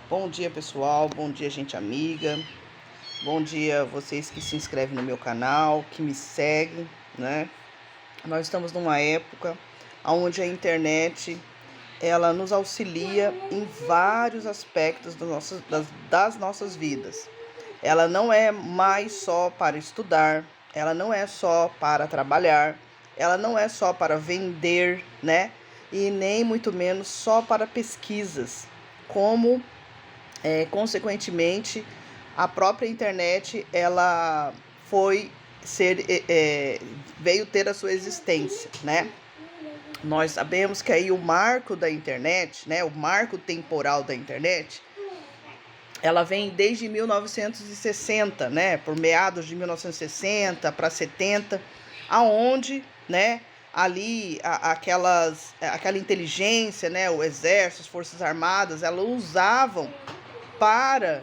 Bom dia, pessoal. Bom dia, gente amiga. Bom dia, vocês que se inscrevem no meu canal, que me seguem, né? Nós estamos numa época onde a internet ela nos auxilia em vários aspectos das nossas vidas. Ela não é mais só para estudar, ela não é só para trabalhar, ela não é só para vender, né? E nem muito menos só para pesquisas, como consequentemente, a própria internet ela foi ser veio ter a sua existência, né? Nós sabemos que aí o marco da internet, né, o marco temporal da internet, ela vem desde 1960, né, por meados de 1960 para 70, aonde, né, ali aquela inteligência, né, o exército, as forças armadas, elas usavam para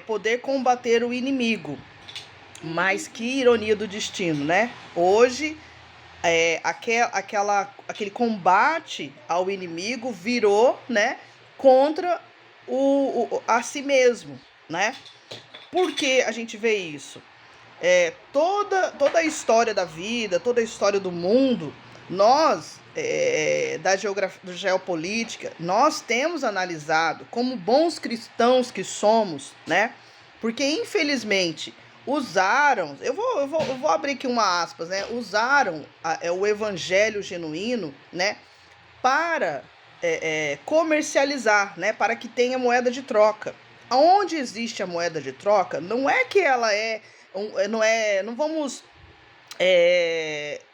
poder combater o inimigo. Mas que ironia do destino, né? Hoje, aquele combate ao inimigo virou, né, contra a si mesmo, né? Por que a gente vê isso? Toda a história da vida, toda a história do mundo, nós, da geopolítica, nós temos analisado como bons cristãos que somos, né? Porque, infelizmente, usaram, eu vou abrir aqui uma aspas, né? Usaram o evangelho genuíno, né? Para comercializar, né? Para que tenha moeda de troca. Onde existe a moeda de troca, não é que ela não vamos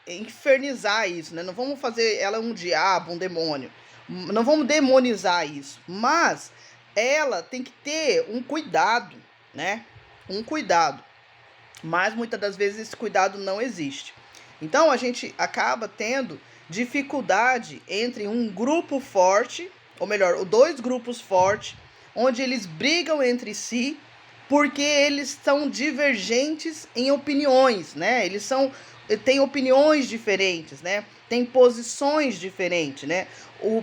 infernizar isso, né? Não vamos fazer ela um diabo, um demônio. Não vamos demonizar isso. Mas ela tem que ter um cuidado, né? Um cuidado. Mas muitas das vezes esse cuidado não existe. Então a gente acaba tendo dificuldade entre um grupo forte, ou melhor, dois grupos fortes, onde eles brigam entre si porque eles são divergentes em opiniões, né? Eles têm opiniões diferentes, né? Tem posições diferentes, né?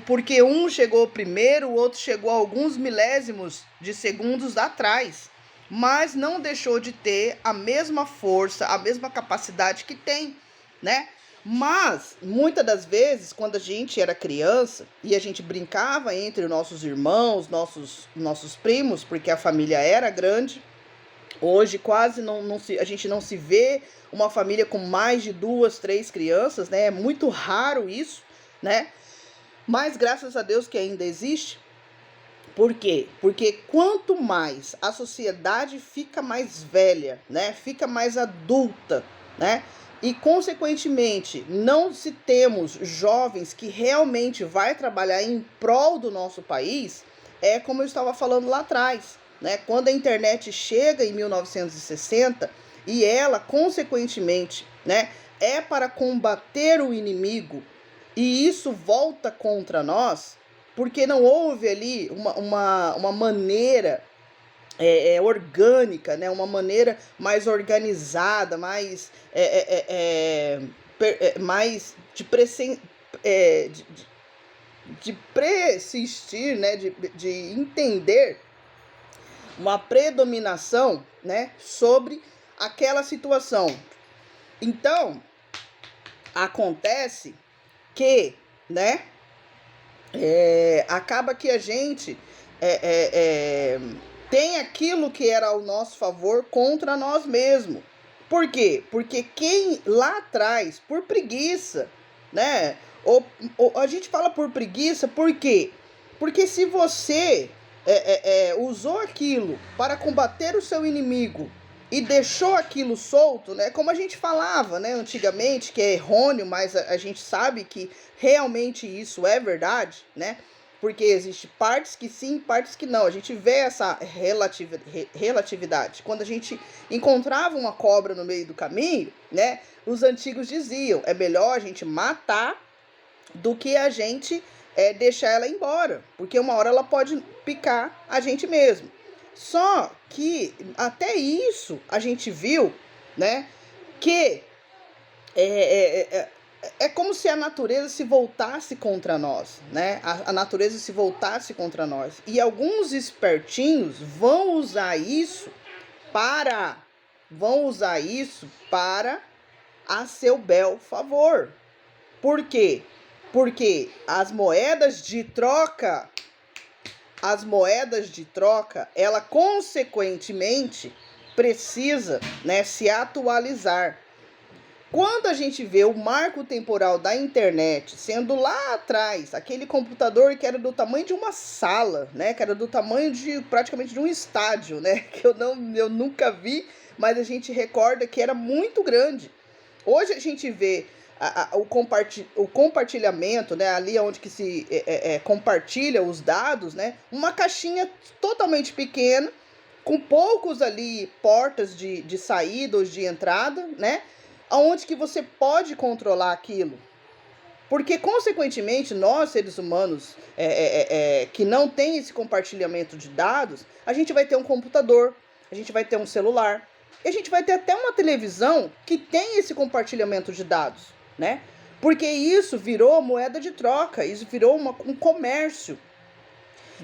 Porque um chegou primeiro, o outro chegou alguns milésimos de segundos atrás, mas não deixou de ter a mesma força, a mesma capacidade que tem, né? Mas, muitas das vezes, quando a gente era criança e a gente brincava entre nossos irmãos, nossos primos, porque a família era grande, hoje quase a gente não se vê uma família com mais de 2, 3 crianças, né? É muito raro isso, né? Mas graças a Deus que ainda existe. Por quê? Porque quanto mais a sociedade fica mais velha, né? Fica mais adulta, né? E, consequentemente, não se temos jovens que realmente vai trabalhar em prol do nosso país, é como eu estava falando lá atrás, né? Quando a internet chega em 1960 e ela, consequentemente, né, é para combater o inimigo e isso volta contra nós, porque não houve ali uma maneira orgânica, né? Uma maneira mais organizada, mais de persistir, né? De entender uma predominação, né? Sobre aquela situação. Então, acontece que, né? Acaba que a gente tem aquilo que era ao nosso favor contra nós mesmos. Por quê? Porque quem lá atrás, por preguiça, né? A gente fala por preguiça, por quê? Porque se você usou aquilo para combater o seu inimigo e deixou aquilo solto, né? Como a gente falava, né, antigamente, que é errôneo, mas a gente sabe que realmente isso é verdade, né? Porque existe partes que sim, partes que não. A gente vê essa relatividade. Quando a gente encontrava uma cobra no meio do caminho, né? Os antigos diziam, é melhor a gente matar do que a gente deixar ela embora. Porque uma hora ela pode picar a gente mesmo. Só que até isso a gente viu, né? Que É como se a natureza se voltasse contra nós, né? A natureza se voltasse contra nós. E alguns espertinhos para vão usar isso para a seu bel favor. Por quê? Porque as moedas de troca, ela consequentemente precisa, né, se atualizar. Quando a gente vê o marco temporal da internet sendo lá atrás, aquele computador que era do tamanho de uma sala, né, que era do tamanho de praticamente de um estádio, né, que eu nunca vi, mas a gente recorda que era muito grande. Hoje a gente vê o compartilhamento, né, ali onde que se compartilha os dados, né, uma caixinha totalmente pequena, com poucos ali portas de saída ou de entrada, né, aonde que você pode controlar aquilo. Porque, consequentemente, nós, seres humanos, que não tem esse compartilhamento de dados, a gente vai ter um computador, a gente vai ter um celular, e a gente vai ter até uma televisão que tem esse compartilhamento de dados, né? Porque isso virou moeda de troca, isso virou um comércio.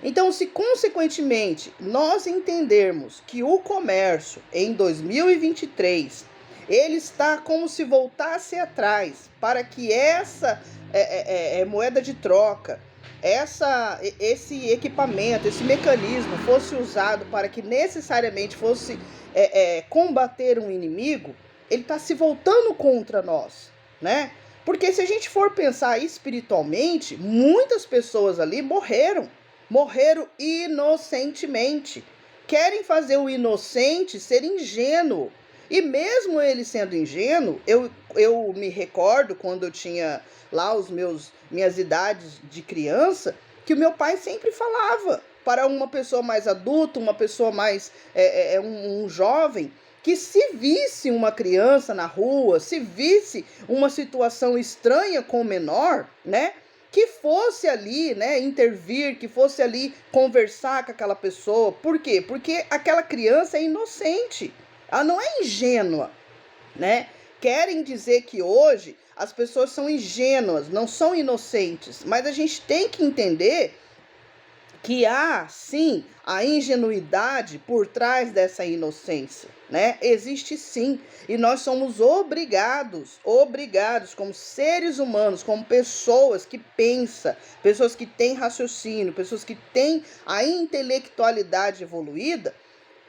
Então, se consequentemente nós entendermos que o comércio em 2023 ele está como se voltasse atrás para que essa moeda de troca, esse equipamento, esse mecanismo fosse usado para que necessariamente fosse combater um inimigo, ele está se voltando contra nós, né? Porque se a gente for pensar espiritualmente, muitas pessoas ali morreram inocentemente. Querem fazer o inocente ser ingênuo. E mesmo ele sendo ingênuo, eu me recordo quando eu tinha lá minhas idades de criança, que o meu pai sempre falava para uma pessoa mais adulta, uma pessoa mais um jovem, que se visse uma criança na rua, se visse uma situação estranha com o menor, né, que fosse ali, né, intervir, que fosse ali conversar com aquela pessoa. Por quê? Porque aquela criança é inocente, ela não é ingênua, né? Querem dizer que hoje as pessoas são ingênuas, não são inocentes, mas a gente tem que entender que há, sim, a ingenuidade por trás dessa inocência, né? Existe sim, e nós somos obrigados, como seres humanos, como pessoas que pensam, pessoas que têm raciocínio, pessoas que têm a intelectualidade evoluída,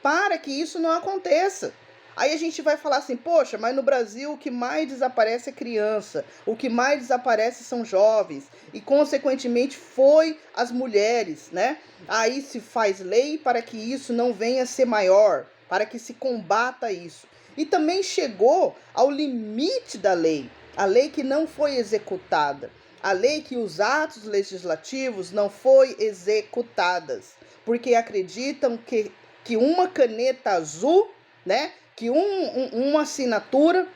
para que isso não aconteça. Aí a gente vai falar assim, poxa, mas no Brasil o que mais desaparece é criança, o que mais desaparece são jovens, e consequentemente foi as mulheres, né? Aí se faz lei para que isso não venha a ser maior, para que se combata isso. E também chegou ao limite da lei, a lei que não foi executada, a lei que os atos legislativos não foi executadas, porque acreditam que uma caneta azul, né, que uma assinatura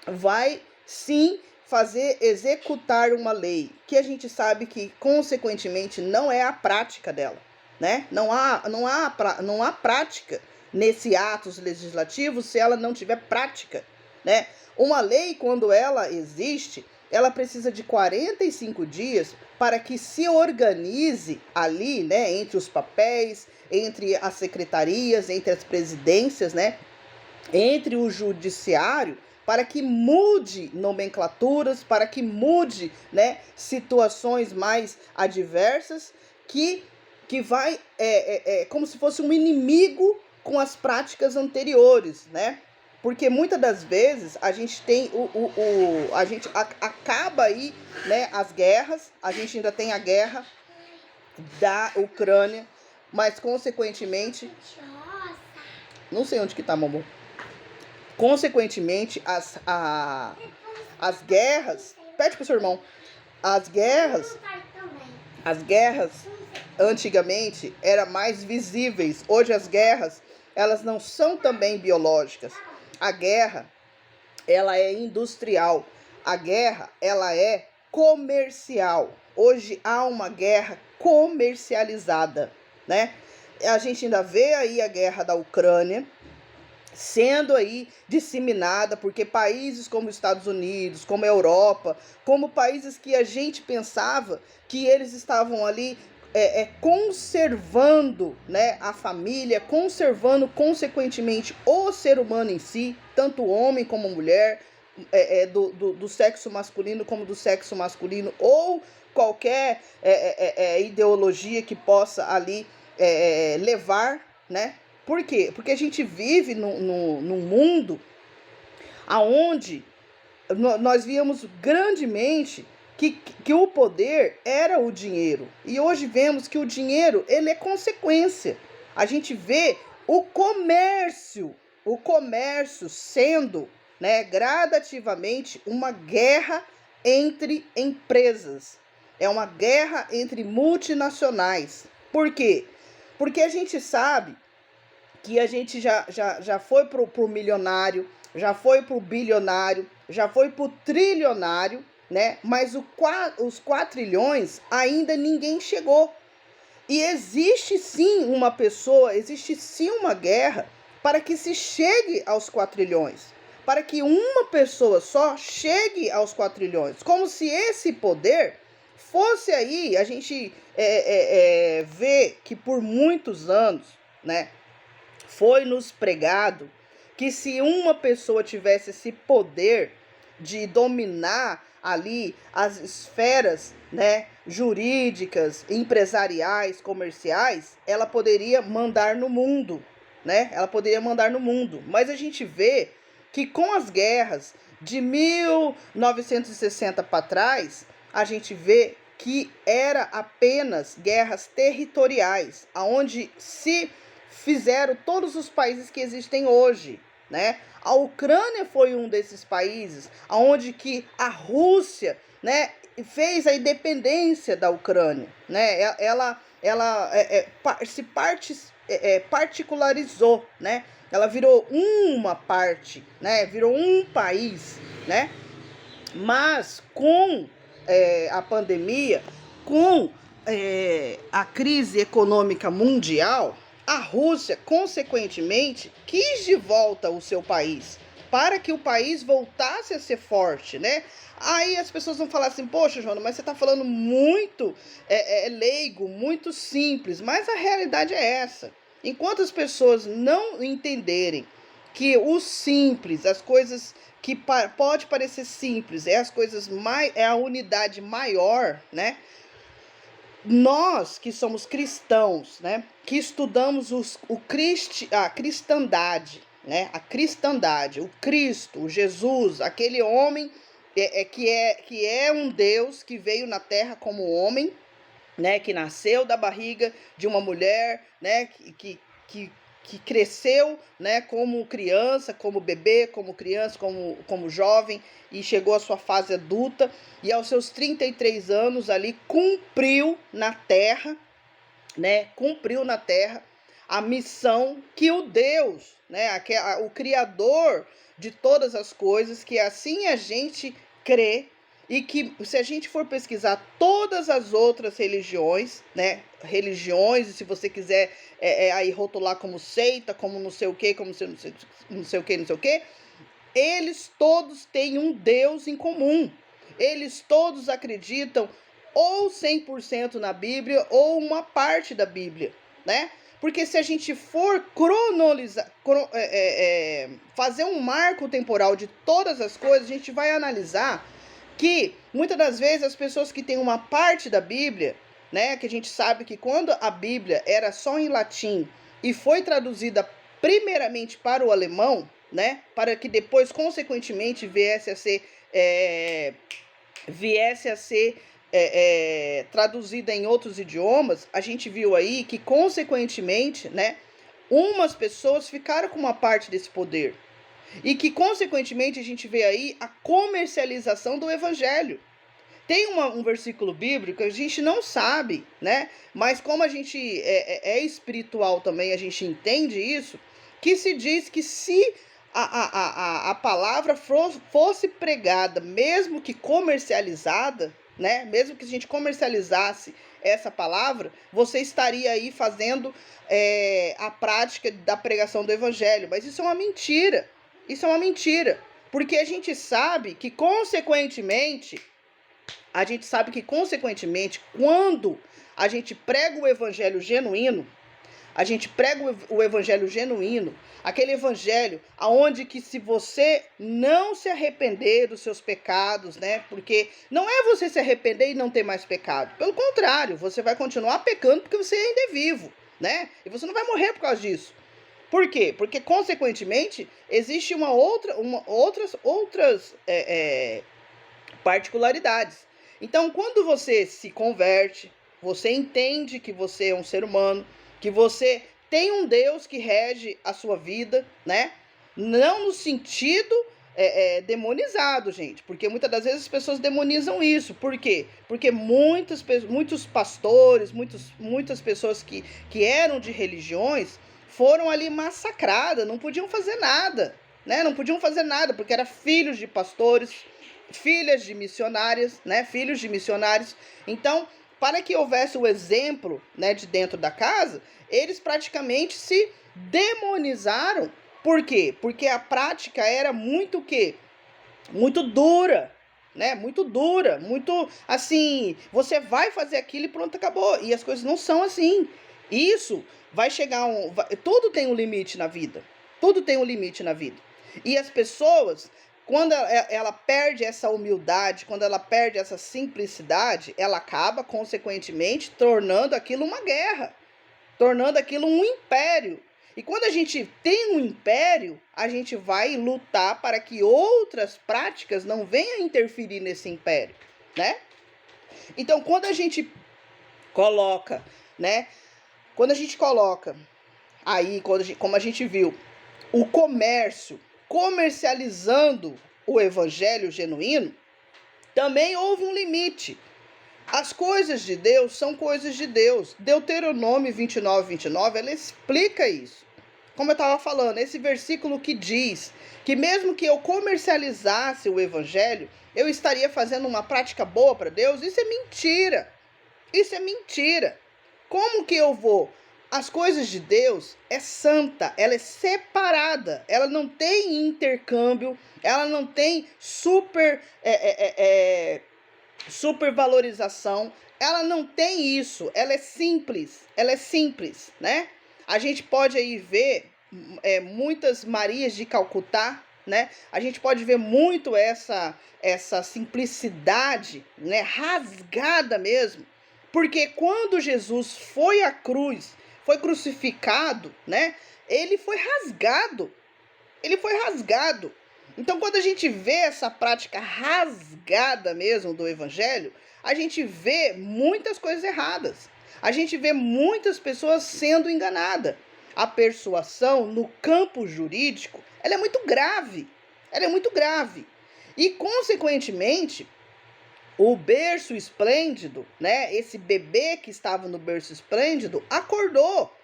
vai sim fazer executar uma lei, que a gente sabe que consequentemente não é a prática dela, né? Não há prática nesse atos legislativos se ela não tiver prática, né? Uma lei, quando ela existe, ela precisa de 45 dias para que se organize ali, né, entre os papéis, entre as secretarias, entre as presidências, né, entre o judiciário, para que mude nomenclaturas, para que mude, né, situações mais adversas, que vai como se fosse um inimigo com as práticas anteriores, né? Porque muitas das vezes a gente tem a gente acaba aí, né, as guerras, a gente ainda tem a guerra da Ucrânia, mas consequentemente, não sei onde que tá, mamãe. Consequentemente, as guerras, pede pro seu irmão, as guerras antigamente eram mais visíveis. Hoje as guerras, elas não são também biológicas. A guerra, ela é industrial. A guerra, ela é comercial. Hoje há uma guerra comercializada, né? A gente ainda vê aí a guerra da Ucrânia, sendo aí disseminada, porque países como os Estados Unidos, como a Europa, como países que a gente pensava que eles estavam ali conservando, né, a família, conservando consequentemente o ser humano em si, tanto homem como mulher, do sexo masculino como do sexo masculino, ou qualquer ideologia que possa ali levar, né? Por quê? Porque a gente vive num mundo onde nós víamos grandemente que o poder era o dinheiro. E hoje vemos que o dinheiro ele é consequência. A gente vê o comércio sendo, né, gradativamente uma guerra entre empresas. É uma guerra entre multinacionais. Por quê? Porque a gente sabe que a gente já foi pro milionário, já foi pro bilionário, já foi pro trilionário, né? Mas os quatrilhões ainda ninguém chegou. E existe sim uma pessoa, existe sim uma guerra para que se chegue aos quatrilhões. Para que uma pessoa só chegue aos quatrilhões. Como se esse poder fosse aí, a gente vê que por muitos anos, né? Foi nos pregado que se uma pessoa tivesse esse poder de dominar ali as esferas, né, jurídicas, empresariais, comerciais, ela poderia mandar no mundo, né? Ela poderia mandar no mundo. Mas a gente vê que com as guerras de 1960 para trás, a gente vê que era apenas guerras territoriais, aonde se fizeram todos os países que existem hoje, né? A Ucrânia foi um desses países, aonde que a Rússia, né, fez a independência da Ucrânia, né? Ela particularizou, né? Ela virou uma parte, né? Virou um país, né? Mas com a pandemia, com a crise econômica mundial, a Rússia, consequentemente, quis de volta o seu país, para que o país voltasse a ser forte, né? Aí as pessoas vão falar assim, poxa, Joana, mas você está falando muito leigo, muito simples, mas a realidade é essa. Enquanto as pessoas não entenderem que o simples, as coisas que pode parecer simples, é as coisas é a unidade maior, né? Nós que somos cristãos, né, que estudamos a cristandade, né, a cristandade, o Cristo, o Jesus, aquele homem que é um Deus que veio na terra como homem, né, que nasceu da barriga de uma mulher, né, que cresceu, né, como criança, como bebê, como criança, como jovem, e chegou à sua fase adulta, e aos seus 33 anos ali cumpriu na terra, né, cumpriu na terra a missão que o Deus, né, o Criador de todas as coisas, que assim a gente crê, e que se a gente for pesquisar todas as outras religiões, né, e se você quiser aí rotular como seita, como não sei o que, como não sei o que, não sei o que, eles todos têm um Deus em comum. Eles todos acreditam ou 100% na Bíblia ou uma parte da Bíblia, né? Porque se a gente for fazer um marco temporal de todas as coisas, a gente vai analisar que muitas das vezes as pessoas que têm uma parte da Bíblia, né, que a gente sabe que quando a Bíblia era só em latim e foi traduzida primeiramente para o alemão, né, para que depois consequentemente viesse a ser traduzida em outros idiomas, a gente viu aí que consequentemente, né, umas pessoas ficaram com uma parte desse poder. E que, consequentemente, a gente vê aí a comercialização do evangelho. Tem um versículo bíblico que a gente não sabe, né? Mas como a gente é espiritual também, a gente entende isso, que se diz que se a palavra fosse pregada, mesmo que comercializada, né? Mesmo que a gente comercializasse essa palavra, você estaria aí fazendo a prática da pregação do evangelho. Mas isso é uma mentira. Isso é uma mentira. Porque a gente sabe que, consequentemente, quando a gente prega o evangelho genuíno, aquele evangelho aonde que, se você não se arrepender dos seus pecados, né? Porque não é você se arrepender e não ter mais pecado. Pelo contrário, você vai continuar pecando porque você ainda é vivo, né? E você não vai morrer por causa disso. Por quê? Porque, consequentemente, existe outras particularidades. Então, quando você se converte, você entende que você é um ser humano, que você tem um Deus que rege a sua vida, né? Não no sentido demonizado, gente, porque muitas das vezes as pessoas demonizam isso. Por quê? Porque muitos pastores, muitas pessoas que eram de religiões foram ali massacradas, não podiam fazer nada, né? Não podiam fazer nada, porque eram filhos de pastores, filhas de missionárias, né? Filhos de missionários. Então, para que houvesse o exemplo, né, de dentro da casa, eles praticamente se demonizaram. Por quê? Porque a prática era muito dura, né? Muito dura, muito assim, você vai fazer aquilo e pronto, acabou. E as coisas não são assim. Isso vai chegar tudo tem um limite na vida. Tudo tem um limite na vida. E as pessoas, quando ela perde essa humildade, quando ela perde essa simplicidade, ela acaba, consequentemente, tornando aquilo uma guerra, tornando aquilo um império. E quando a gente tem um império, a gente vai lutar para que outras práticas não venham interferir nesse império, né? Então, quando a gente coloca, né? Quando a gente coloca aí, como a gente viu, o comércio comercializando o evangelho genuíno, também houve um limite. As coisas de Deus são coisas de Deus. Deuteronômio 29, ela explica isso. Como eu estava falando, esse versículo que diz que mesmo que eu comercializasse o evangelho, eu estaria fazendo uma prática boa para Deus, isso é mentira. Isso é mentira. Como que eu vou? As coisas de Deus é santa, ela é separada, ela não tem intercâmbio, ela não tem supervalorização, ela não tem isso, ela é simples, né? A gente pode aí ver muitas Marias de Calcutá, né? A gente pode ver muito essa simplicidade, né? Rasgada mesmo, porque quando Jesus foi à cruz, foi crucificado, né? Ele foi rasgado. Então, quando a gente vê essa prática rasgada mesmo do evangelho, a gente vê muitas coisas erradas. A gente vê muitas pessoas sendo enganadas. A persuasão no campo jurídico, ela é muito grave. E, consequentemente, o berço esplêndido, né? Esse bebê que estava no berço esplêndido acordou.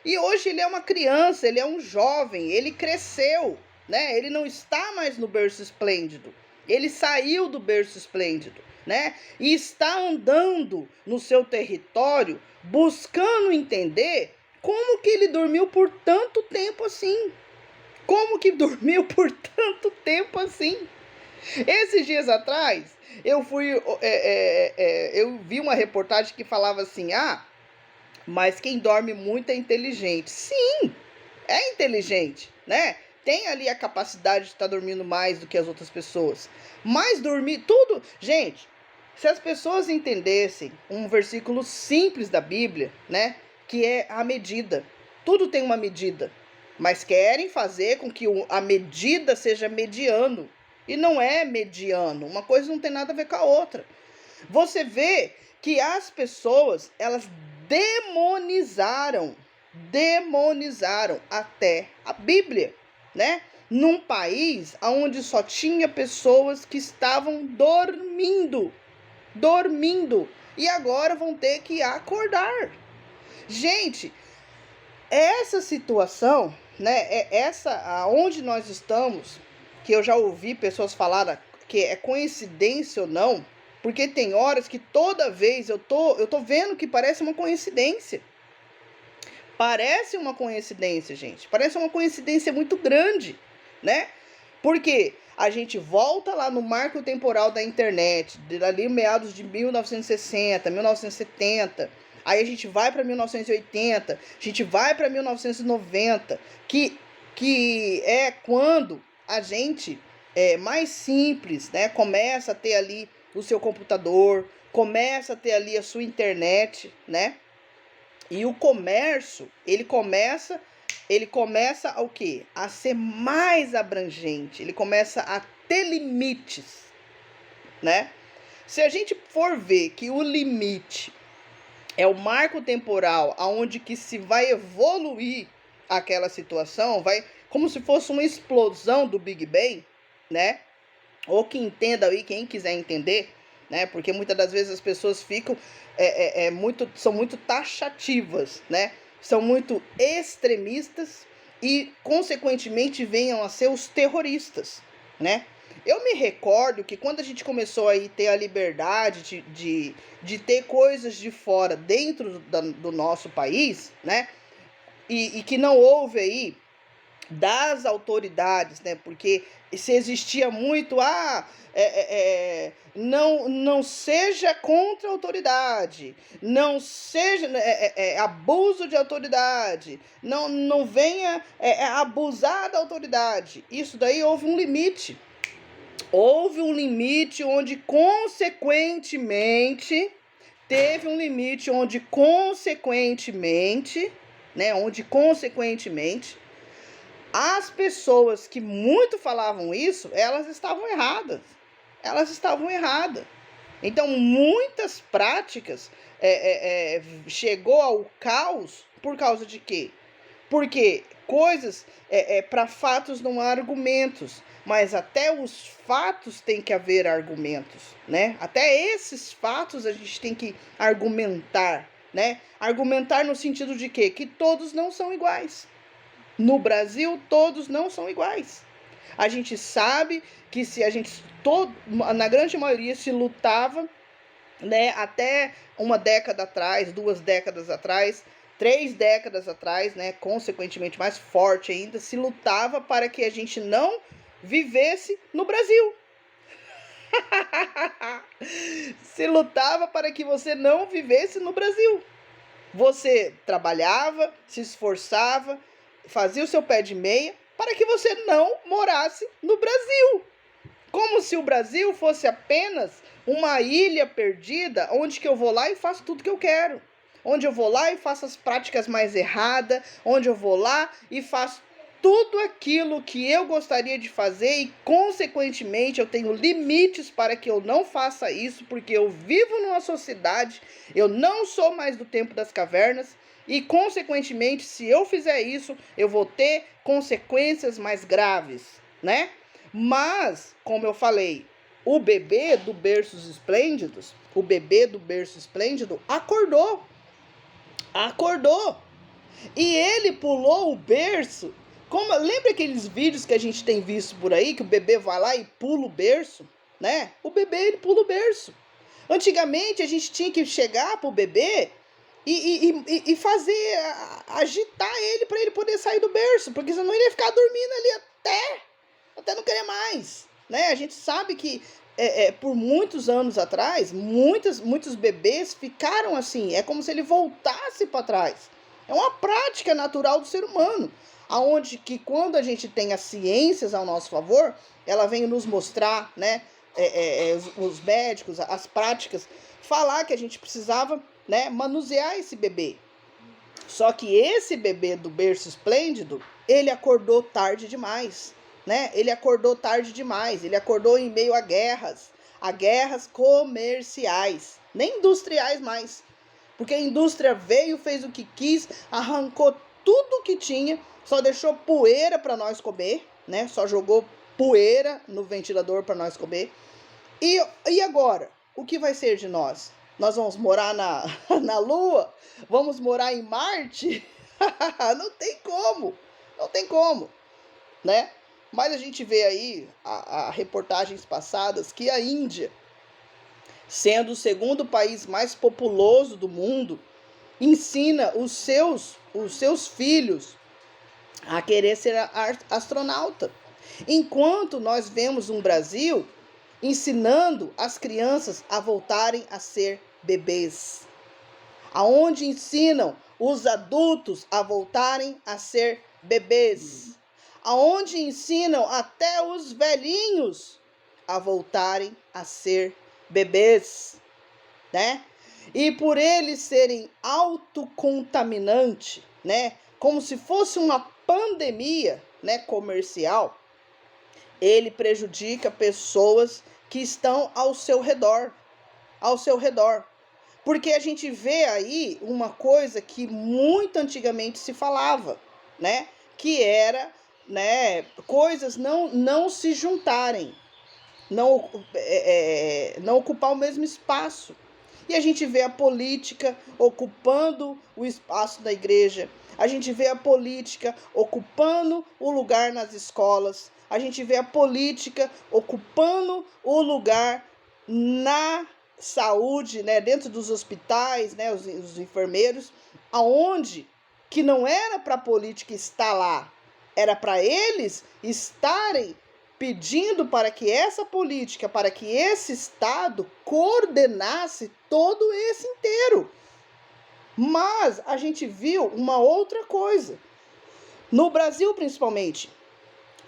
E hoje ele é uma criança, ele é um jovem, ele cresceu, né? Ele não está mais no berço esplêndido. Ele saiu do berço esplêndido, né? E está andando no seu território, buscando entender como que ele dormiu por tanto tempo assim. Esses dias atrás, eu vi uma reportagem que falava assim, mas quem dorme muito é inteligente. Sim, é inteligente, né? Tem ali a capacidade de estar dormindo mais do que as outras pessoas. Mas dormir, tudo... Gente, se as pessoas entendessem um versículo simples da Bíblia, né? Que é a medida. Tudo tem uma medida. Mas querem fazer com que a medida seja mediano. E não é mediano. Uma coisa não tem nada a ver com a outra. Você vê que as pessoas, elas demonizaram até a Bíblia, né? Num país onde só tinha pessoas que estavam dormindo. E agora vão ter que acordar. Gente, essa situação, né? Aonde nós estamos, que eu já ouvi pessoas falar que é coincidência ou não, Porque tem horas que toda vez eu tô vendo que parece uma coincidência. Parece uma coincidência, gente. Parece uma coincidência muito grande, né? Porque a gente volta lá no marco temporal da internet, ali meados de 1960, 1970. Aí a gente vai para 1980, a gente vai para 1990, que é quando a gente mais simples, né? Começa a ter ali o seu computador, começa a ter ali a sua internet, né? E o comércio, ele começa o quê? A ser mais abrangente, ele começa a ter limites, né? Se a gente for ver que o limite é o marco temporal aonde que se vai evoluir aquela situação, vai como se fosse uma explosão do Big Bang, né? Ou que entenda aí, quem quiser entender, né? Porque muitas das vezes as pessoas ficam são muito taxativas, né? São muito extremistas e, consequentemente, venham a ser os terroristas, né? Eu me recordo que quando a gente começou a ter a liberdade de ter coisas de fora dentro do nosso país, né? E que não houve aí das autoridades, né? Porque se existia muito, não seja contra a autoridade, não seja abuso de autoridade, não venha abusar da autoridade. Isso daí houve um limite. Houve um limite onde, consequentemente, teve um limite onde, consequentemente, né? Onde, consequentemente, as pessoas que muito falavam isso, elas estavam erradas. Elas estavam erradas. Então, muitas práticas chegou ao caos por causa de quê? Porque coisas, para fatos não há argumentos, mas até os fatos tem que haver argumentos, né? Até esses fatos a gente tem que argumentar, né? Argumentar no sentido de quê? Que todos não são iguais. No Brasil, todos não são iguais. A gente sabe que se a gente, na grande maioria, se lutava, né, até uma década atrás, 2 décadas atrás, 3 décadas atrás, né, consequentemente mais forte ainda, se lutava para que a gente não vivesse no Brasil. Se lutava para que você não vivesse no Brasil. Você trabalhava, se esforçava, fazia o seu pé de meia para que você não morasse no Brasil. Como se o Brasil fosse apenas uma ilha perdida onde que eu vou lá e faço tudo que eu quero. Onde eu vou lá e faço as práticas mais erradas, onde eu vou lá e faço tudo aquilo que eu gostaria de fazer e, consequentemente, eu tenho limites para que eu não faça isso, porque eu vivo numa sociedade, eu não sou mais do tempo das cavernas e, consequentemente, se eu fizer isso, eu vou ter consequências mais graves, né? Mas, como eu falei, o bebê do berços esplêndidos, o bebê do berço esplêndido acordou. E ele pulou o berço. Lembra aqueles vídeos que a gente tem visto por aí, que o bebê vai lá e pula o berço, né? O bebê, ele pula o berço. Antigamente, a gente tinha que chegar pro bebê e fazer, agitar ele para ele poder sair do berço, porque senão ele ia ficar dormindo ali até não querer mais, né? A gente sabe que por muitos anos atrás, muitos bebês ficaram assim, é como se ele voltasse para trás. É uma prática natural do ser humano, aonde que quando a gente tem as ciências ao nosso favor, ela vem nos mostrar, né, os médicos, as práticas, falar que a gente precisava, né, manusear esse bebê. Só que esse bebê do berço esplêndido, ele acordou tarde demais, né? Ele acordou tarde demais, ele acordou em meio a guerras comerciais, nem industriais mais. Porque a indústria veio, fez o que quis, arrancou tudo que tinha, só deixou poeira para nós comer, né? Só jogou poeira no ventilador para nós comer. E agora? O que vai ser de nós? Nós vamos morar na Lua? Vamos morar em Marte? Não tem como, né? Mas a gente vê aí a reportagens passadas que a Índia sendo o segundo país mais populoso do mundo, ensina os seus filhos a querer ser astronauta. Enquanto nós vemos um Brasil ensinando as crianças a voltarem a ser bebês, aonde ensinam os adultos a voltarem a ser bebês, aonde ensinam até os velhinhos a voltarem a ser bebês, né? E por eles serem autocontaminantes, né? Como se fosse uma pandemia, né, comercial, ele prejudica pessoas que estão ao seu redor, Porque a gente vê aí uma coisa que muito antigamente se falava, né? Que era, né, coisas não se juntarem, não ocupar o mesmo espaço. E a gente vê a política ocupando o espaço da igreja. A gente vê a política ocupando o lugar nas escolas. A gente vê a política ocupando o lugar na saúde, né, dentro dos hospitais, né, os enfermeiros, aonde que não era para a política estar lá, era para eles estarem pedindo para que essa política, para que esse Estado coordenasse todo esse inteiro. Mas a gente viu uma outra coisa. No Brasil, principalmente,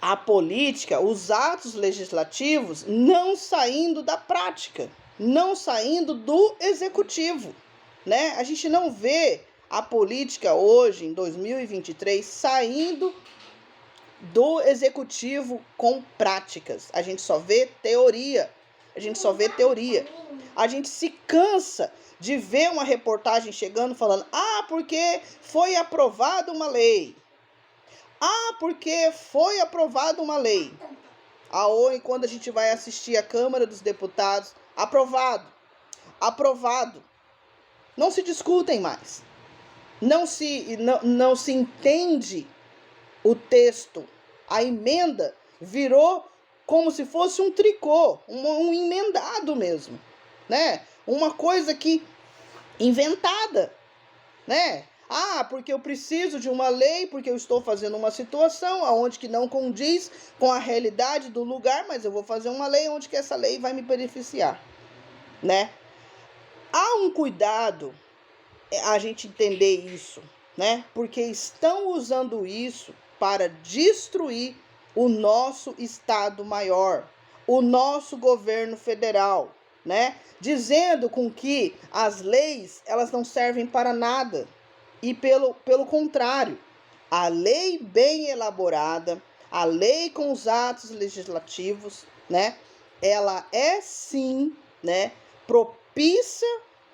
a política, os atos legislativos não saindo da prática, não saindo do executivo, né? A gente não vê a política hoje, em 2023, saindo do executivo com práticas. A gente só vê teoria. A gente se cansa de ver uma reportagem chegando falando: porque foi aprovada uma lei. Porque foi aprovada uma lei. Ou quando a gente vai assistir a Câmara dos Deputados, aprovado. Não se discutem mais. Não se entende o texto. A emenda virou como se fosse um tricô, um emendado mesmo, né? Uma coisa que inventada, né? Porque eu preciso de uma lei, porque eu estou fazendo uma situação onde que não condiz com a realidade do lugar, mas eu vou fazer uma lei onde que essa lei vai me beneficiar, né? Há um cuidado a gente entender isso, né? Porque estão usando isso para destruir o nosso Estado maior, o nosso governo federal, né? Dizendo com que as leis, elas não servem para nada. E pelo contrário, a lei bem elaborada, a lei com os atos legislativos, né? Ela é sim, né, propícia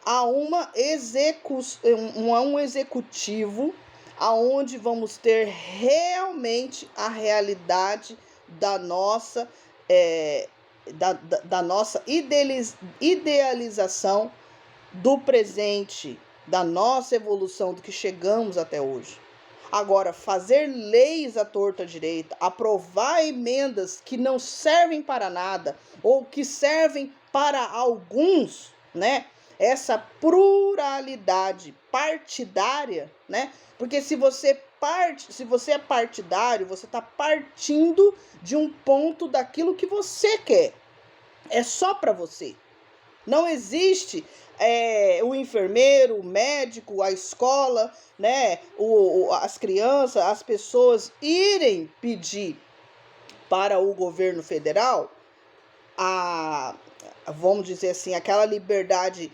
a um executivo aonde vamos ter realmente a realidade da nossa da nossa idealização do presente, da nossa evolução, do que chegamos até hoje. Agora, fazer leis à torta direita, aprovar emendas que não servem para nada ou que servem para alguns, né? Essa pluralidade partidária, né? Porque se você é partidário, você está partindo de um ponto daquilo que você quer. É só para você. Não existe o enfermeiro, o médico, a escola, né? As crianças, as pessoas irem pedir para o governo federal vamos dizer assim, aquela liberdade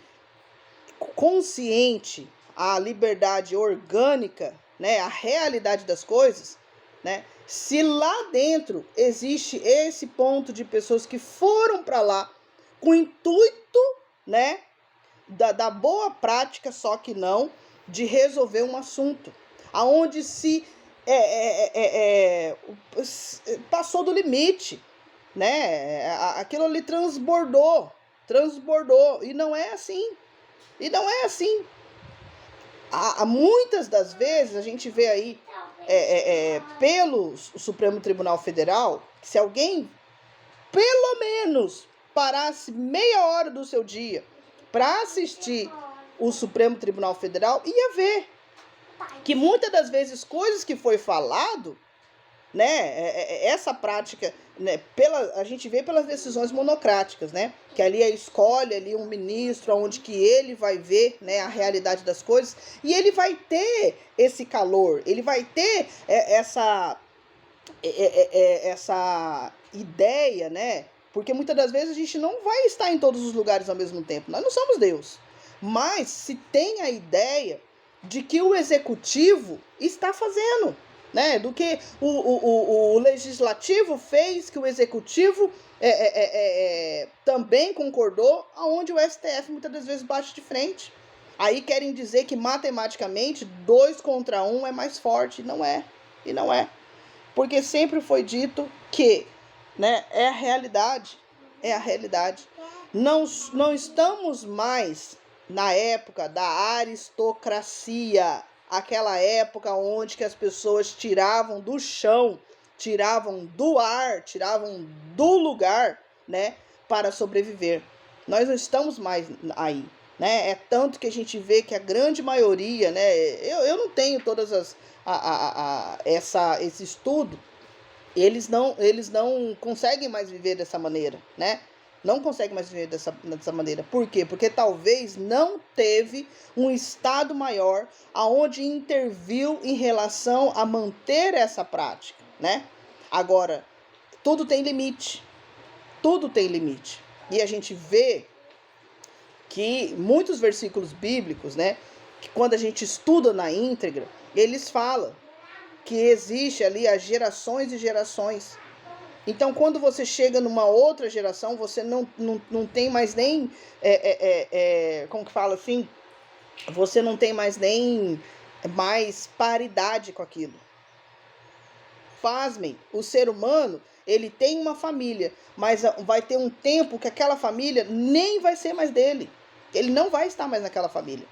consciente, a liberdade orgânica, né, a realidade das coisas, né? Se lá dentro existe esse ponto de pessoas que foram para lá com o intuito, né, da boa prática, só que não de resolver um assunto, aonde se passou do limite, né? Aquilo ali transbordou, e não é assim. Muitas das vezes a gente vê aí pelo Supremo Tribunal Federal, que se alguém pelo menos parasse meia hora do seu dia para assistir o Supremo Tribunal Federal, ia ver que muitas das vezes coisas que foi falado, né, essa prática, né, a gente vê pelas decisões monocráticas, né, que ali escolhe ali um ministro onde que ele vai ver, né, a realidade das coisas, e ele vai ter esse calor, ele vai ter essa ideia, né, porque muitas das vezes a gente não vai estar em todos os lugares ao mesmo tempo, nós não somos Deus, mas se tem a ideia de que o executivo está fazendo, né, do que o legislativo fez, que o executivo também concordou, aonde o STF muitas das vezes bate de frente. Aí querem dizer que matematicamente 2 contra 1 é mais forte. Não é, e não é. Porque sempre foi dito que, né, é a realidade, Não estamos mais na época da aristocracia, aquela época onde que as pessoas tiravam do chão, tiravam do ar, tiravam do lugar, né, para sobreviver. Nós não estamos mais aí, né? É tanto que a gente vê que a grande maioria, né, eu não tenho todas esse estudo, eles não conseguem mais viver dessa maneira, né? Não consegue mais viver dessa maneira. Por quê? Porque talvez não teve um Estado maior aonde interviu em relação a manter essa prática, né? Agora, tudo tem limite. Tudo tem limite. E a gente vê que muitos versículos bíblicos, né, que quando a gente estuda na íntegra, eles falam que existe ali as gerações e gerações. Então, quando você chega numa outra geração, você não tem mais nem, como que fala assim? Você não tem mais nem mais paridade com aquilo. Pasmem, o ser humano, ele tem uma família, mas vai ter um tempo que aquela família nem vai ser mais dele. Ele não vai estar mais naquela família.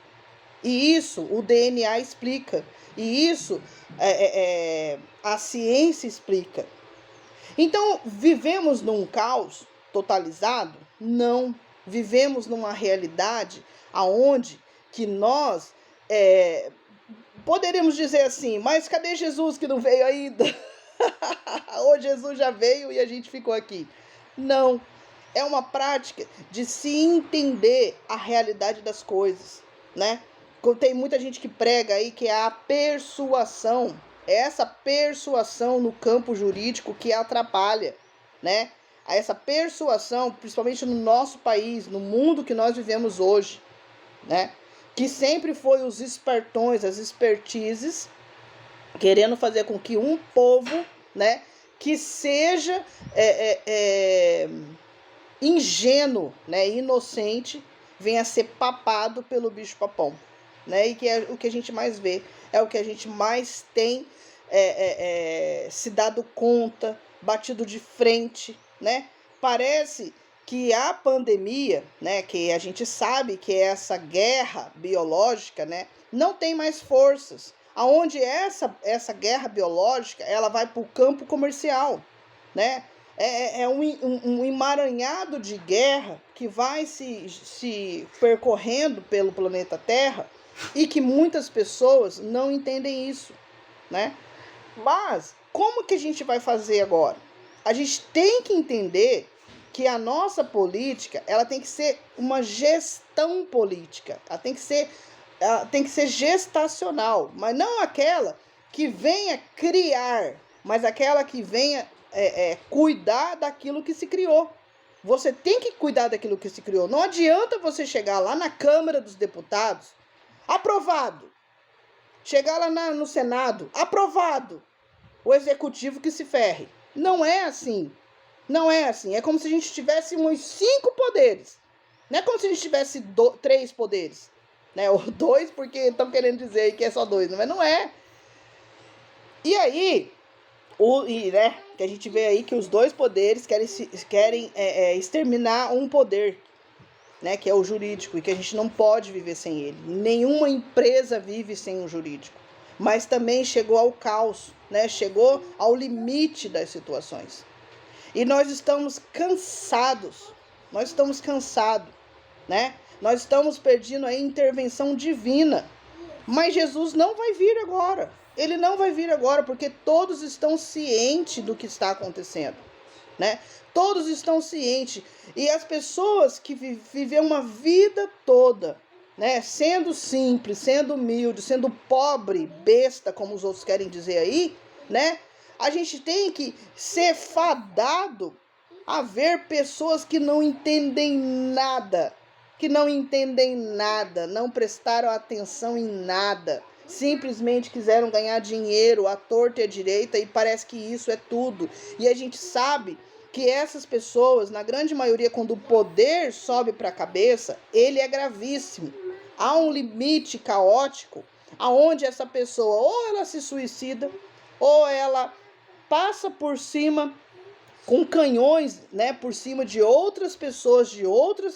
E isso o DNA explica. E isso a ciência explica. Então, vivemos num caos totalizado? Não. Vivemos numa realidade aonde que nós poderíamos dizer assim, mas cadê Jesus que não veio ainda? Ou Jesus já veio e a gente ficou aqui? Não. É uma prática de se entender a realidade das coisas, né? Tem muita gente que prega aí que é a persuasão. É essa persuasão no campo jurídico que atrapalha, né? Essa persuasão, principalmente no nosso país, no mundo que nós vivemos hoje, né? Que sempre foi os espertões, as expertises, querendo fazer com que um povo, né, que seja ingênuo, né, inocente, venha a ser papado pelo bicho-papão, né? E que é o que a gente mais vê, é o que a gente mais tem se dado conta, batido de frente, né? Parece que a pandemia, né, que a gente sabe que é essa guerra biológica, né, não tem mais forças. Aonde essa guerra biológica, ela vai para o campo comercial, né? É um emaranhado de guerra que vai se percorrendo pelo planeta Terra e que muitas pessoas não entendem isso, né? Mas como que a gente vai fazer agora? A gente tem que entender que a nossa política, ela tem que ser uma gestão política. Ela tem que ser gestacional, mas não aquela que venha criar, mas aquela que venha cuidar daquilo que se criou. Você tem que cuidar daquilo que se criou. Não adianta você chegar lá na Câmara dos Deputados, aprovado. Chegar lá no Senado, aprovado. O executivo que se ferre. Não é assim. Não é assim. É como se a gente tivesse uns 5 poderes. Não é como se a gente tivesse 3 poderes. Né? Ou 2, porque estão querendo dizer que é só 2. Mas não é. E aí, né, que a gente vê aí que os 2 poderes querem exterminar um poder, né, que é o jurídico, e que a gente não pode viver sem ele. Nenhuma empresa vive sem o jurídico. Mas também chegou ao caos, né? Chegou ao limite das situações. E nós estamos cansados nós estamos cansados, né? Nós estamos perdendo a intervenção divina. Mas Jesus não vai vir agora. Ele não vai vir agora porque todos estão cientes do que está acontecendo, né? Todos estão cientes. E as pessoas que viveram uma vida toda, né, sendo simples, sendo humilde, sendo pobre, besta, como os outros querem dizer aí, né? A gente tem que ser fadado a ver pessoas que não entendem nada, não prestaram atenção em nada, simplesmente quiseram ganhar dinheiro à torta e à direita e parece que isso é tudo. E a gente sabe que essas pessoas, na grande maioria, quando o poder sobe para a cabeça, ele é gravíssimo. Há um limite caótico aonde essa pessoa ou ela se suicida ou ela passa por cima com canhões, né, por cima de outras pessoas, de outro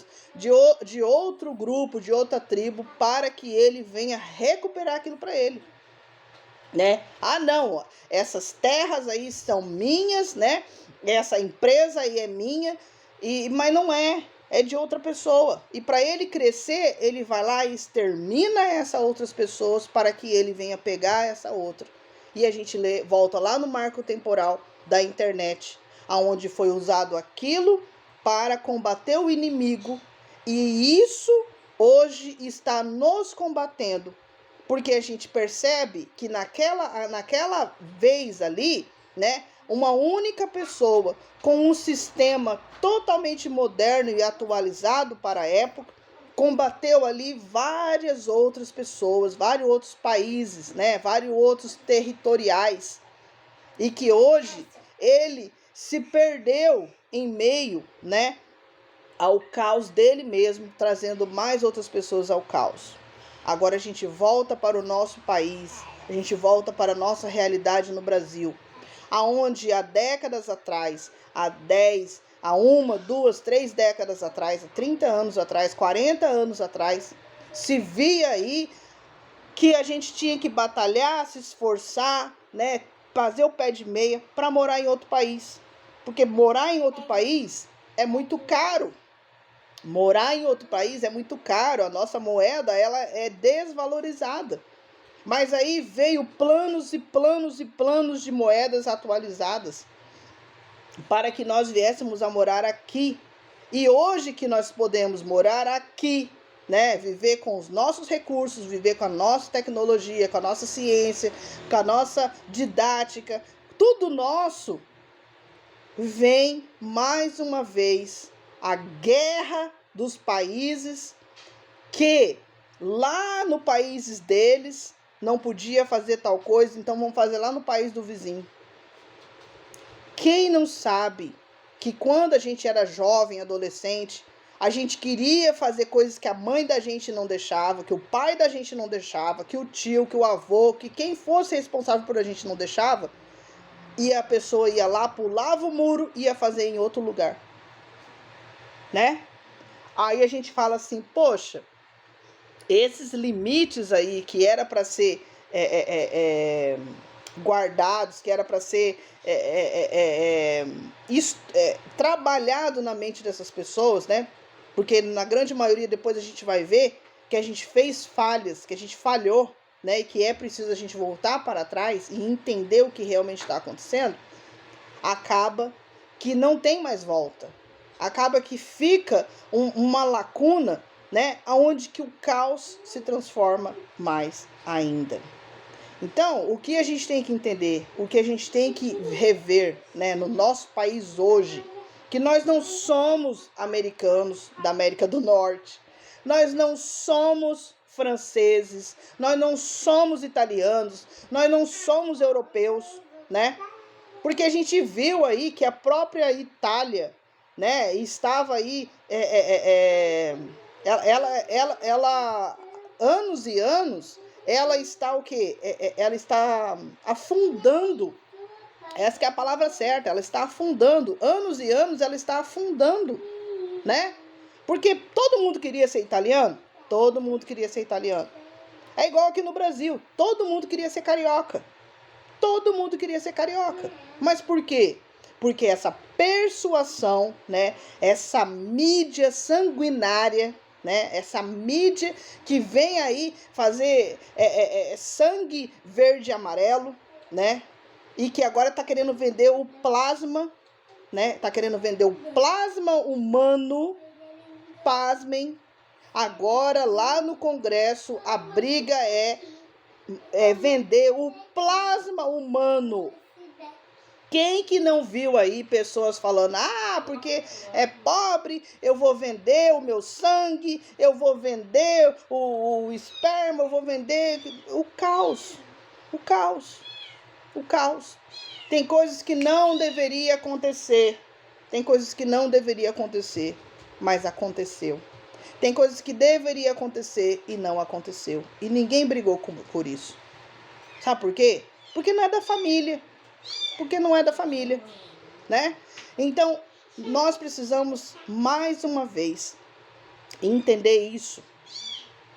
grupo, de outra tribo, para que ele venha recuperar aquilo para ele, né? Ah, não, essas terras aí são minhas, né? Essa empresa aí é minha, mas não é de outra pessoa. E para ele crescer, ele vai lá e extermina essas outras pessoas para que ele venha pegar essa outra. E a gente volta lá no marco temporal da internet, aonde foi usado aquilo para combater o inimigo, e isso hoje está nos combatendo, porque a gente percebe que naquela vez ali, né, uma única pessoa com um sistema totalmente moderno e atualizado para a época, combateu ali várias outras pessoas, vários outros países, né, vários outros territoriais, e que hoje ele se perdeu em meio, né, ao caos dele mesmo, trazendo mais outras pessoas ao caos. Agora a gente volta para o nosso país, a gente volta para a nossa realidade no Brasil, aonde há décadas atrás, há 10, há 1, 2, 3 décadas atrás, há 30 anos atrás, 40 anos atrás, se via aí que a gente tinha que batalhar, se esforçar, né, fazer o pé de meia para morar em outro país. Porque morar em outro país é muito caro. Morar em outro país é muito caro. A nossa moeda, ela é desvalorizada. Mas aí veio planos e planos e planos de moedas atualizadas para que nós viéssemos a morar aqui. E hoje que nós podemos morar aqui, né, viver com os nossos recursos, viver com a nossa tecnologia, com a nossa ciência, com a nossa didática, tudo nosso, vem mais uma vez a guerra dos países que lá no países deles não podia fazer tal coisa, então vamos fazer lá no país do vizinho. Quem não sabe que quando a gente era jovem, adolescente, a gente queria fazer coisas que a mãe da gente não deixava, que o pai da gente não deixava, que o tio, que o avô, que quem fosse responsável por a gente não deixava, e a pessoa ia lá, pulava o muro e ia fazer em outro lugar, né? Aí a gente fala assim, poxa, esses limites aí que era para ser guardados, que era para ser trabalhado na mente dessas pessoas, né? Porque na grande maioria depois a gente vai ver que a gente fez falhas, que a gente falhou, né? E que é preciso a gente voltar para trás e entender o que realmente está acontecendo. Acaba que não tem mais volta. Acaba que fica uma lacuna, né, aonde que o caos se transforma mais ainda. Então, o que a gente tem que entender, o que a gente tem que rever, né, no nosso país hoje, que nós não somos americanos da América do Norte, nós não somos franceses, nós não somos italianos, nós não somos europeus, né? Porque a gente viu aí que a própria Itália, né, estava aí, ela anos e anos, ela está o quê? Ela está afundando. Essa que é a palavra certa, ela está afundando. Anos e anos ela está afundando, né? Porque todo mundo queria ser italiano? Todo mundo queria ser italiano. É igual aqui no Brasil, todo mundo queria ser carioca. Todo mundo queria ser carioca. Mas por quê? Porque essa persuasão, né, essa mídia sanguinária, né, essa mídia que vem aí fazer sangue verde e amarelo, né, e que agora está querendo vender o plasma, né, está querendo vender o plasma humano, pasmem. Agora, lá no Congresso, a briga é vender o plasma humano. Quem que não viu aí pessoas falando, porque é pobre, eu vou vender o meu sangue, eu vou vender o esperma, eu vou vender o caos, o caos, o caos. Tem coisas que não deveria acontecer, mas aconteceu. Tem coisas que deveria acontecer e não aconteceu. E ninguém brigou por isso. Sabe por quê? Porque não é da família. Né? Então, nós precisamos, mais uma vez, entender isso.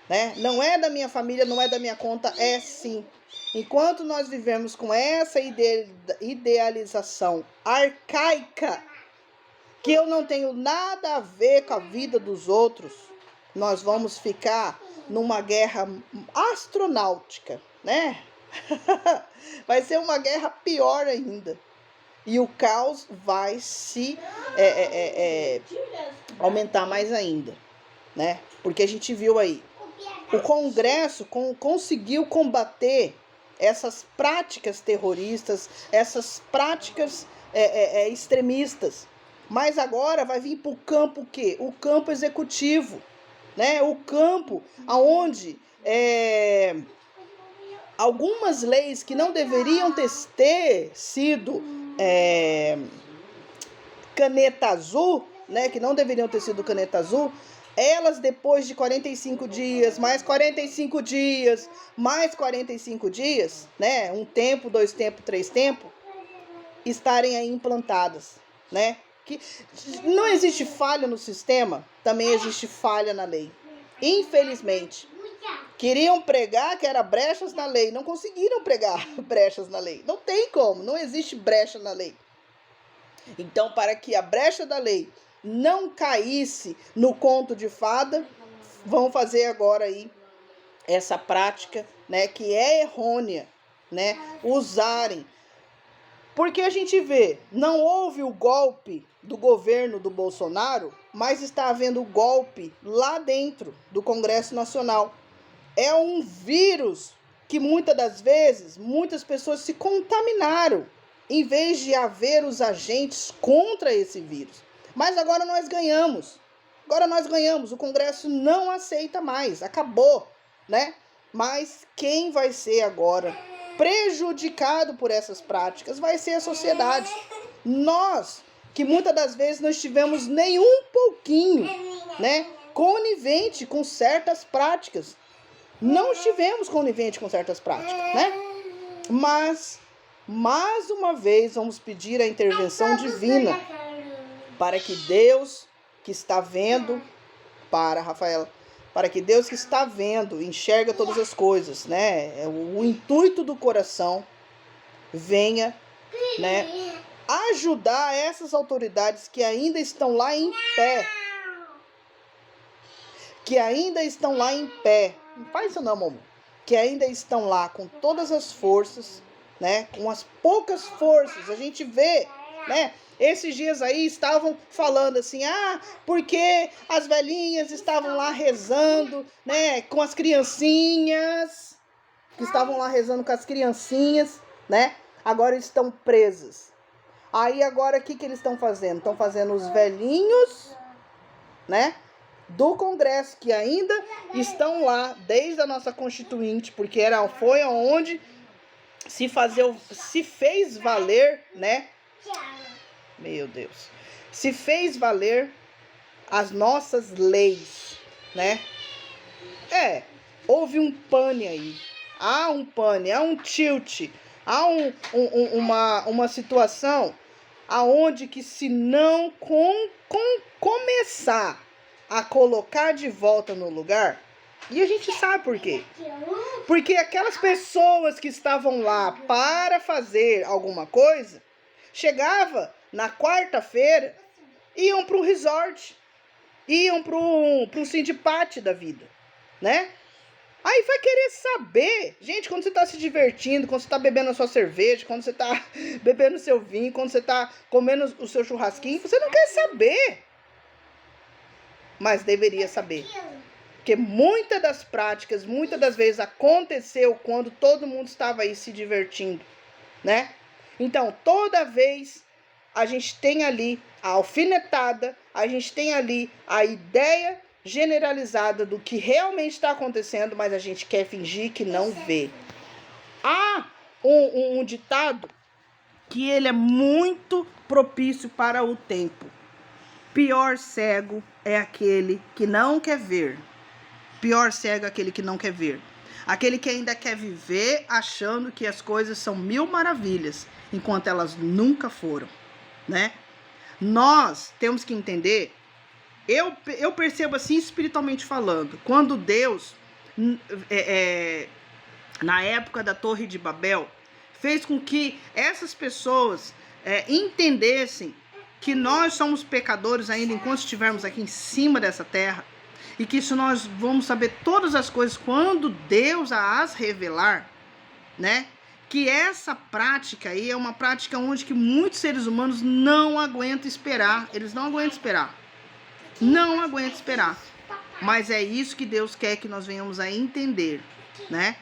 Né? Não é da minha família, não é da minha conta, é sim. Enquanto nós vivemos com essa idealização arcaica, que eu não tenho nada a ver com a vida dos outros, nós vamos ficar numa guerra astronáutica, né? Vai ser uma guerra pior ainda. E o caos vai se aumentar mais ainda, né? Porque a gente viu aí, o Congresso conseguiu combater essas práticas terroristas, essas práticas extremistas. Mas agora vai vir para o campo o quê? O campo executivo, né? O campo onde algumas leis que não deveriam ter sido caneta azul, né? Que não deveriam ter sido caneta azul, elas depois de 45 dias, mais 45 dias, mais 45 dias, né? Um tempo, 2 tempos, 3 tempos, estarem aí implantadas, né? Que não existe falha no sistema, também existe falha na lei. Infelizmente, queriam pregar que era brechas na lei, não conseguiram pregar brechas na lei. Não tem como, não existe brecha na lei. Então, para que a brecha da lei não caísse no conto de fada, vão fazer agora aí essa prática, né, que é errônea, né, usarem. Porque a gente vê, não houve o golpe do governo do Bolsonaro, mas está havendo golpe lá dentro do Congresso Nacional. É um vírus que muitas das vezes, muitas pessoas se contaminaram, em vez de haver os agentes contra esse vírus. Mas agora nós ganhamos. O Congresso não aceita mais, acabou, né? Mas quem vai ser agora prejudicado por essas práticas vai ser a sociedade. Nós, que muitas das vezes não estivemos nem um pouquinho, né, conivente com certas práticas. Não estivemos conivente com certas práticas, né? Mas, mais uma vez, vamos pedir a intervenção divina para que Deus que está vendo, para que Deus que está vendo, enxerga todas as coisas, né? O intuito do coração venha, né, ajudar essas autoridades que ainda estão lá em pé. Não faz isso não, mamãe. Que ainda estão lá com todas as forças, né? Com as poucas forças. A gente vê, né? Esses dias aí estavam falando assim, porque as velhinhas estavam lá rezando, né? Com as criancinhas. Que estavam lá rezando com as criancinhas, né? Agora estão presas. Aí agora o que eles estão fazendo? Estão fazendo os velhinhos, né? Do Congresso, que ainda estão lá desde a nossa Constituinte, porque foi onde se fez valer, né? Meu Deus. Se fez valer as nossas leis, né? Houve um pane aí. Há um pane, há um tilt, há uma situação aonde que se não começar a colocar de volta no lugar, e a gente sabe por quê. Porque aquelas pessoas que estavam lá para fazer alguma coisa, chegava na quarta-feira, iam para um resort, iam para um sindipate da vida, né? Aí vai querer saber, gente, quando você tá se divertindo, quando você tá bebendo a sua cerveja, quando você tá bebendo o seu vinho, quando você tá comendo o seu churrasquinho, você não quer saber. Mas deveria saber. Porque muitas das práticas, muitas das vezes aconteceu quando todo mundo estava aí se divertindo, né? Então, toda vez a gente tem ali a alfinetada, a gente tem ali a ideia generalizada do que realmente está acontecendo, mas a gente quer fingir que não vê. Há um ditado que ele é muito propício para o tempo. Pior cego é aquele que não quer ver. Pior cego é aquele que não quer ver. Aquele que ainda quer viver achando que as coisas são mil maravilhas, enquanto elas nunca foram, né? Nós temos que entender, eu percebo assim espiritualmente falando, quando Deus, na época da Torre de Babel, fez com que essas pessoas entendessem que nós somos pecadores ainda enquanto estivermos aqui em cima dessa terra, e que isso nós vamos saber todas as coisas quando Deus as revelar, né? Que essa prática aí é uma prática onde que muitos seres humanos não aguentam esperar. Eles não aguentam esperar. Não aguentam esperar. Mas é isso que Deus quer que nós venhamos a entender, né?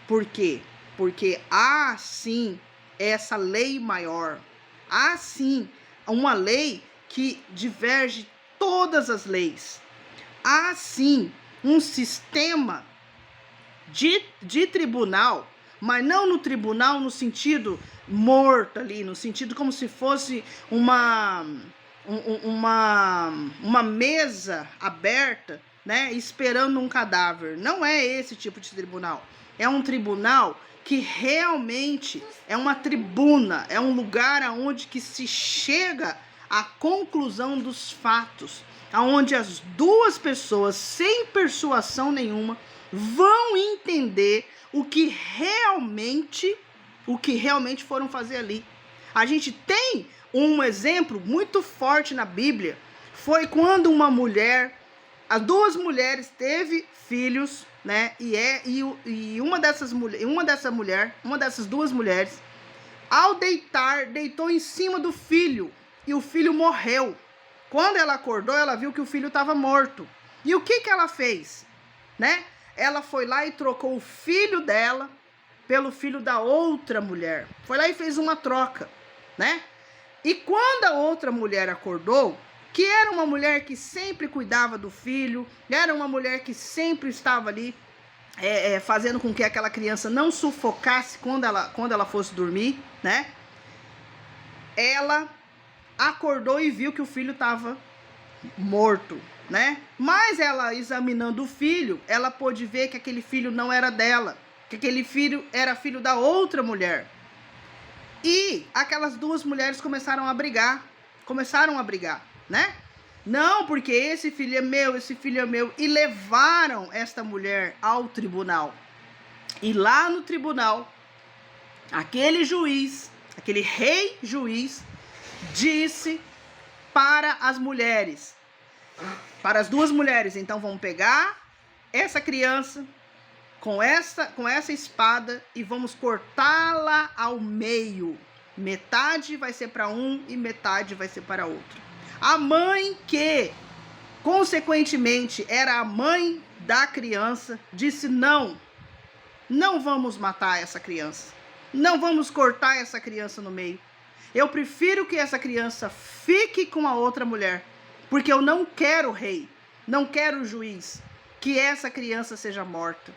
Por quê? Porque há sim essa lei maior. Há sim uma lei que diverge todas as leis. Há sim um sistema de tribunal, mas não no tribunal no sentido morto ali, no sentido como se fosse uma mesa aberta, né, esperando um cadáver. Não é esse tipo de tribunal. É um tribunal que realmente é uma tribuna, é um lugar aonde que se chega à conclusão dos fatos, aonde as duas pessoas, sem persuasão nenhuma, vão entender o que realmente foram fazer ali. A gente tem um exemplo muito forte na Bíblia, foi quando as duas mulheres teve filhos, né? E uma dessas duas mulheres, ao deitou em cima do filho, e o filho morreu. Quando ela acordou, ela viu que o filho estava morto. E o que ela fez, né? Ela foi lá e trocou o filho dela pelo filho da outra mulher. Foi lá e fez uma troca, né? E quando a outra mulher acordou, que era uma mulher que sempre cuidava do filho, era uma mulher que sempre estava ali fazendo com que aquela criança não sufocasse quando ela fosse dormir, né? Ela acordou e viu que o filho estava morto, né? Mas ela, examinando o filho, ela pôde ver que aquele filho não era dela, que aquele filho era filho da outra mulher. E aquelas duas mulheres começaram a brigar, né? Não, porque esse filho é meu, e levaram esta mulher ao tribunal. E lá no tribunal, aquele rei juiz, disse para as mulheres, para as duas mulheres: então vamos pegar essa criança com essa espada e vamos cortá-la ao meio. Metade vai ser para um e metade vai ser para outro. A mãe, que consequentemente era a mãe da criança, disse: não vamos matar essa criança, não vamos cortar essa criança no meio. Eu prefiro que essa criança fique com a outra mulher, porque eu não quero o rei, não quero o juiz, que essa criança seja morta.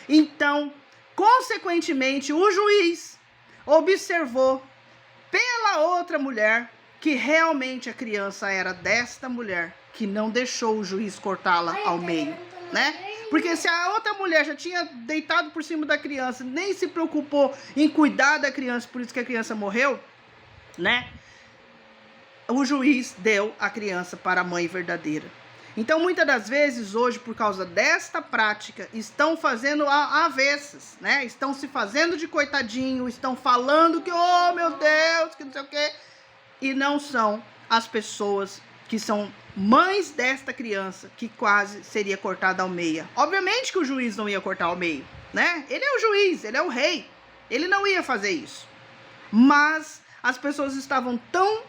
Então, consequentemente, o juiz observou pela outra mulher que realmente a criança era desta mulher, que não deixou o juiz cortá-la ao meio, né? Porque se a outra mulher já tinha deitado por cima da criança, nem se preocupou em cuidar da criança, por isso que a criança morreu, né? O juiz deu a criança para a mãe verdadeira. Então, muitas das vezes, hoje, por causa desta prática, estão fazendo avessas, né? Estão se fazendo de coitadinho, estão falando que, oh, meu Deus, que não sei o quê. e não são as pessoas que são mães desta criança que quase seria cortada ao meio. Obviamente que o juiz não ia cortar ao meio, né? Ele é o juiz, ele é o rei, ele não ia fazer isso. Mas as pessoas estavam tão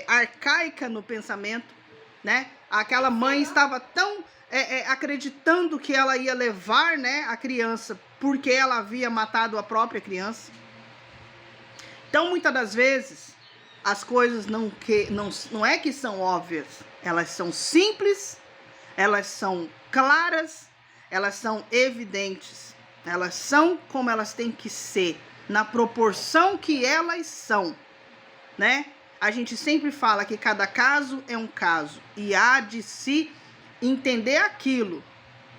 arcaica no pensamento, né? Aquela mãe estava tão acreditando que ela ia levar, né, a criança porque ela havia matado a própria criança. Então, muitas das vezes, as coisas não é que são óbvias, elas são simples, elas são claras, elas são evidentes, elas são como elas têm que ser, na proporção que elas são, né? A gente sempre fala que cada caso é um caso e há de se entender aquilo,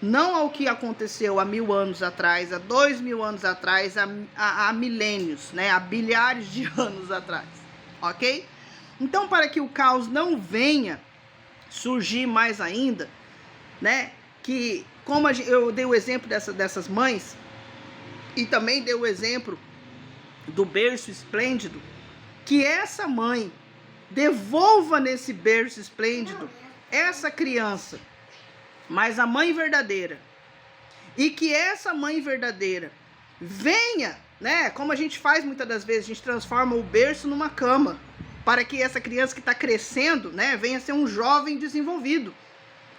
não ao que aconteceu há 1000 anos atrás, há 2000 anos atrás, há milênios, né? Há bilhares de anos atrás, ok? Então, para que o caos não venha surgir mais ainda, né? Que, como eu dei o exemplo dessas mães, e também dei o exemplo do berço esplêndido, que essa mãe devolva nesse berço esplêndido essa criança, mas a mãe verdadeira, e que essa mãe verdadeira venha, né, como a gente faz muitas das vezes, a gente transforma o berço numa cama, para que essa criança que está crescendo, né, venha ser um jovem desenvolvido,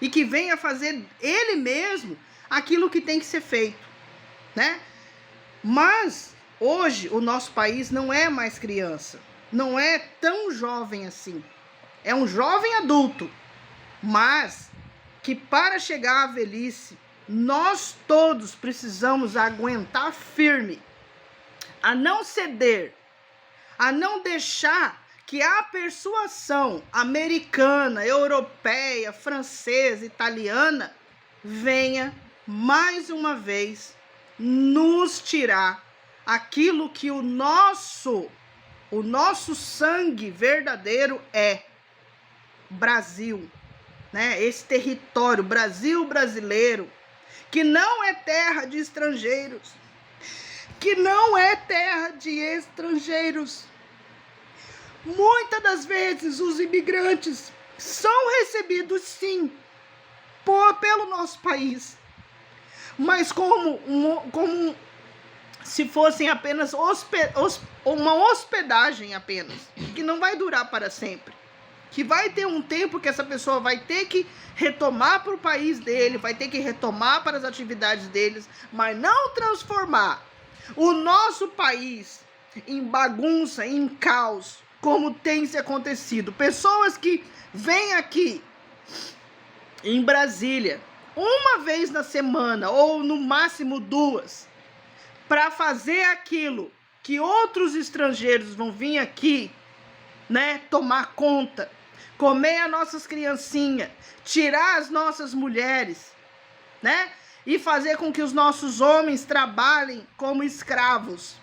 e que venha fazer ele mesmo aquilo que tem que ser feito, né? Mas hoje o nosso país não é mais criança, não é tão jovem assim, é um jovem adulto, mas que para chegar à velhice, nós todos precisamos aguentar firme, a não ceder, a não deixar que a persuasão americana, europeia, francesa, italiana venha mais uma vez nos tirar aquilo que o nosso sangue verdadeiro é Brasil, né? Esse território, Brasil brasileiro, que não é terra de estrangeiros, que não é terra de estrangeiros. Muitas das vezes os imigrantes são recebidos sim pelo nosso país, mas como se fossem apenas uma hospedagem apenas, que não vai durar para sempre, que vai ter um tempo que essa pessoa vai ter que retomar para o país dele, vai ter que retomar para as atividades deles, mas não transformar o nosso país em bagunça, em caos, como tem se acontecido. Pessoas que vêm aqui em Brasília uma vez na semana, ou no máximo 2, para fazer aquilo que outros estrangeiros vão vir aqui, né, tomar conta, comer as nossas criancinhas, tirar as nossas mulheres, né, e fazer com que os nossos homens trabalhem como escravos.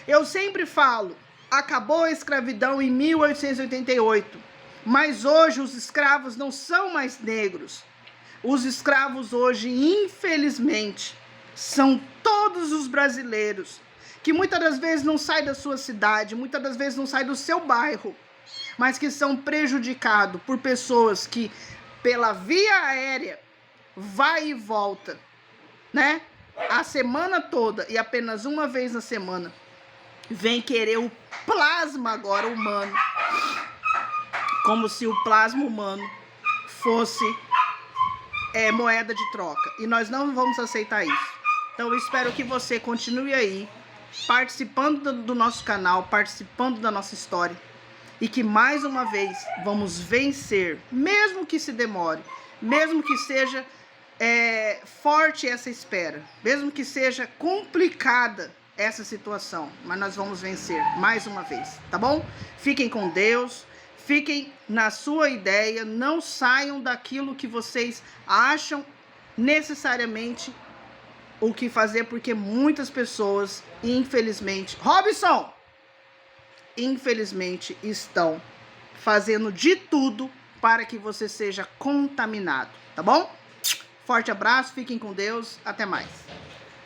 Eu sempre falo, acabou a escravidão em 1888, mas hoje os escravos não são mais negros. Os escravos hoje, infelizmente, são todos os brasileiros, que muitas das vezes não saem da sua cidade, muitas das vezes não saem do seu bairro, mas que são prejudicados por pessoas que, pela via aérea, vai e volta, né? A semana toda, e apenas uma vez na semana, vem querer o plasma agora humano, como se o plasma humano fosse moeda de troca, e nós não vamos aceitar isso. Então eu espero que você continue aí, participando do nosso canal, participando da nossa história, e que mais uma vez vamos vencer, mesmo que se demore, mesmo que seja forte essa espera, mesmo que seja complicada essa situação, mas nós vamos vencer mais uma vez, tá bom? Fiquem com Deus, fiquem na sua ideia, não saiam daquilo que vocês acham necessariamente o que fazer, porque muitas pessoas, infelizmente, Robson, infelizmente, estão fazendo de tudo para que você seja contaminado, tá bom? Forte abraço, fiquem com Deus, até mais.